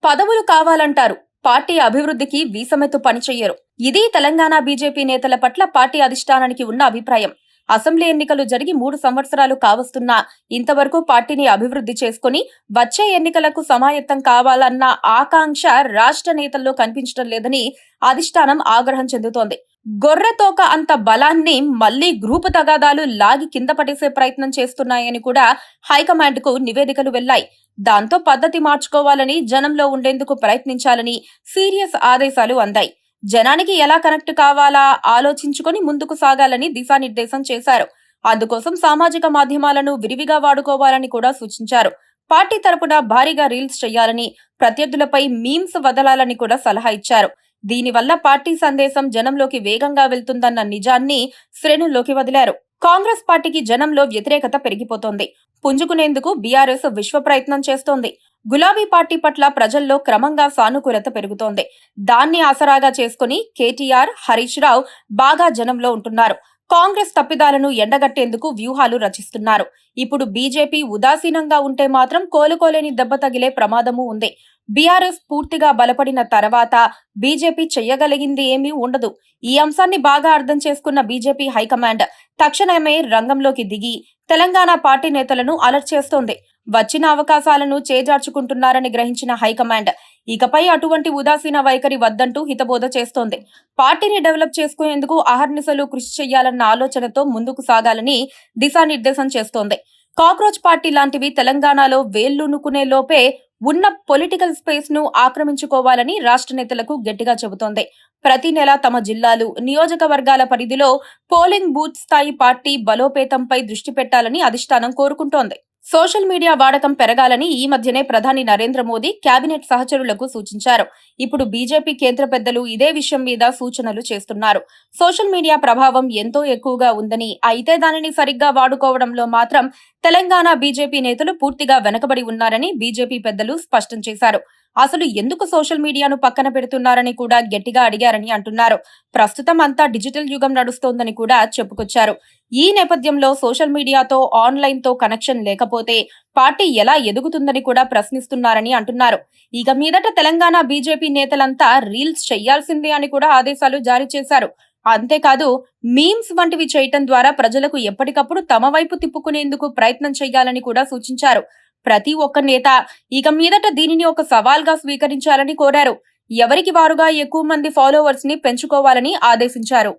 పదవులు కావాలంటారు, పార్టీ అభివృద్ధికి వీసమెత్తు పనిచెయ్యరు. ఇది తెలంగాణ బీజేపీ నేతల పట్ల పార్టీ అధిష్టానానికి ఉన్న అభిప్రాయం. అసెంబ్లీ ఎన్నికలు జరిగి 3 సంవత్సరాలు కావస్తున్నా ఇంతవరకు పార్టీని అభివృద్ధి చేసుకుని వచ్చే ఎన్నికలకు సమాయత్తం కావాలన్న ఆకాంక్ష రాష్ట్ర నేతల్లో కనిపించడం లేదని అధిష్టానం ఆగ్రహం చెందుతోంది. గొర్రెతోక అంత బలాన్ని మళ్లీ గ్రూపు తగాదాలు లాగి కింద పడేసే ప్రయత్నం చేస్తున్నాయని కూడా హైకమాండ్ కు నివేదికలు వెళ్లాయి. దాంతో పద్ధతి మార్చుకోవాలని, జనంలో ఉండేందుకు ప్రయత్నించాలని సీరియస్ ఆదేశాలు అందాయి. జనానికి ఎలా కనెక్ట్ కావాలా ఆలోచించుకొని ముందుకు సాగాలని దిశానిర్దేశం చేశారు. అందుకోసం సామాజిక మాధ్యమాలను విరివిగా వాడుకోవాలని కూడా సూచించారు. పార్టీ తరపున భారీగా రీల్స్ చేయాలని, ప్రత్యర్థులపై మీమ్స్ వదలాలని కూడా సలహా ఇచ్చారు. దీనివల్ల పార్టీ సందేశం జనంలోకి వేగంగా వెళ్తుందన్న నిజాన్ని శ్రేణుల్లోకి వదిలారు. కాంగ్రెస్ పార్టీకి జనంలో వ్యతిరేకత పెరిగిపోతోంది. పుంజుకునేందుకు బీఆర్ఎస్ విశ్వ ప్రయత్నం చేస్తోంది. గులాబీ పార్టీ పట్ల ప్రజల్లో క్రమంగా సానుకూలత పెరుగుతోంది. దాన్ని ఆసరాగా చేసుకుని కేటీఆర్, హరీష్ రావు బాగా జనంలో ఉంటున్నారు. కాంగ్రెస్ తప్పిదాలను ఎండగట్టేందుకు వ్యూహాలు రచిస్తున్నారు. ఇప్పుడు బీజేపీ ఉదాసీనంగా ఉంటే మాత్రం కోలుకోలేని దెబ్బ తగిలే ప్రమాదమూ ఉంది. బీఆర్ఎస్ పూర్తిగా బలపడిన తర్వాత బీజేపీ చెయ్యగలిగింది ఏమీ ఉండదు. ఈ అంశాన్ని బాగా అర్థం చేసుకున్న బీజేపీ హైకమాండ్ తక్షణమే రంగంలోకి దిగి తెలంగాణ పార్టీ నేతలను అలర్ట్ చేస్తోంది. వచ్చిన అవకాశాలను చేజార్చుకుంటున్నారని గ్రహించిన హైకమాండ్ ఇకపై అటువంటి ఉదాసీన వైఖరి వద్దంటూ హితబోధ చేస్తోంది. పార్టీని డెవలప్ చేసుకునేందుకు అహర్నిశలు కృషి చేయాలన్న ఆలోచనతో ముందుకు సాగాలని దిశానిర్దేశం చేస్తోంది. కాక్రోచ్ పార్టీ లాంటివి తెలంగాణలో వేళ్లూనుకునే లోపే ఉన్న పొలిటికల్ స్పేస్ ను ఆక్రమించుకోవాలని రాష్ట్ర నేతలకు గట్టిగా చెబుతోంది. ప్రతి నెల తమ జిల్లాలు, నియోజకవర్గాల పరిధిలో పోలింగ్ బూత్ స్థాయి పార్టీ బలోపేతంపై దృష్టి పెట్టాలని అధిష్టానం కోరుకుంటోంది. సోషల్ మీడియా వాడకం పెరగాలని ఈ మధ్యనే ప్రధాని నరేంద్ర మోదీ కేబినెట్ సహచరులకు సూచించారు. ఇప్పుడు బీజేపీ కేంద్ర పెద్దలు ఇదే విషయం మీద సూచనలు చేస్తున్నారు. సోషల్ మీడియా ప్రభావం ఎంతో ఎక్కువగా ఉందని, అయితే దానిని సరిగ్గా వాడుకోవడంలో మాత్రం తెలంగాణ బీజేపీ నేతలు పూర్తిగా వెనకబడి ఉన్నారని బీజేపీ పెద్దలు స్పష్టం చేశారు. అసలు ఎందుకు సోషల్ మీడియాను పక్కన పెడుతున్నారని కూడా గట్టిగా అడిగారని అంటున్నారు. ప్రస్తుతం అంతా డిజిటల్ యుగం నడుస్తోందని కూడా చెప్పుకొచ్చారు. ఈ నేపథ్యంలో సోషల్ మీడియాతో, ఆన్లైన్ తో కనెక్షన్ లేకపోతే పార్టీ ఎలా ఎదుగుతుందని కూడా ప్రశ్నిస్తున్నారని అంటున్నారు. ఇక మీదట తెలంగాణ బీజేపీ నేతలంతా రీల్స్ చేయాల్సిందే అని కూడా ఆదేశాలు జారీ చేశారు. అంతేకాదు మీమ్స్ వంటివి చేయటం ద్వారా ప్రజలకు ఎప్పటికప్పుడు తమ వైపు తిప్పుకునేందుకు ప్రయత్నం చేయాలని కూడా సూచించారు. ప్రతి ఒక్క నేత ఇక మీదట దీనిని ఒక సవాల్గా స్వీకరించాలని కోరారు. ఎవరికి వారుగా ఎక్కువ మంది ఫాలోవర్స్ ని పెంచుకోవాలని ఆదేశించారు.